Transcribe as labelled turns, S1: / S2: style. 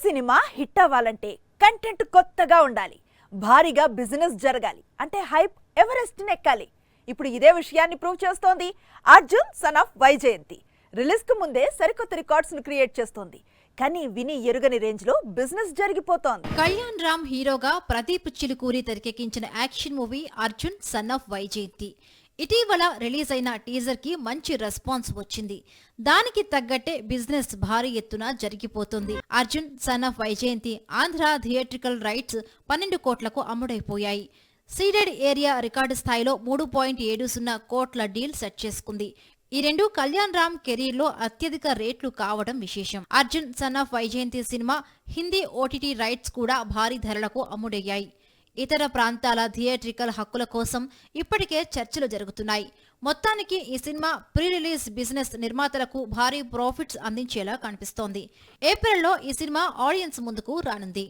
S1: Cinema hit అవ్వాలంటే content కొత్తగా ఉండాలి, భారీగా బిజినెస్ జరగాలి, అంటే హైప్ ఎవరెస్ట్ ఎక్కాలి. ఇప్పుడు ఇదే విషయాన్ని ప్రూవ్ చేస్తోంది Arjun son of Vyjayanthi. Release కు ముందే సరికొత్త రికార్డ్స్ ను క్రియేట్ చేస్తోంది. కానీ విని ఎరుగని రేంజ్ లో బిజినెస్ జరిగిపోతోంది.
S2: కళ్యాణ్ రామ్ హీరోగా ప్రదీప్ చిలుకూరి తెరకెక్కించిన action movie Arjun son of Vyjayanthi ఇటీవల రిలీజ్ అయిన టీజర్ కి మంచి రెస్పాన్స్ వచ్చింది. దానికి తగ్గట్టే బిజినెస్ భారీ ఎత్తున జరిగిపోతుంది. Arjun son of Vyjayanthi Andhra theatrical rights 12 కోట్లకు అమ్ముడైపోయాయి. సీడెడ్ ఏరియా రికార్డు స్థాయిలో 3.70 కోట్ల డీల్ సెట్ చేసుకుంది. ఈ రెండు కళ్యాణ్ రామ్ కెరీర్ లో అత్యధిక రేట్లు కావడం విశేషం. Arjun son of Vyjayanthi cinema Hindi OTT rights కూడా భారీ ధరలకు అమ్ముడయ్యాయి. ఇతర ప్రాంతాల థియేట్రికల్ హక్కుల కోసం ఇప్పటికే చర్చలు జరుగుతున్నాయి. మొత్తానికి ఈ సినిమా ప్రీ రిలీజ్ బిజినెస్ నిర్మాతలకు భారీ ప్రాఫిట్స్ అందించేలా కనిపిస్తోంది. ఏప్రిల్లో ఈ సినిమా ఆడియన్స్ ముందుకు రానుంది.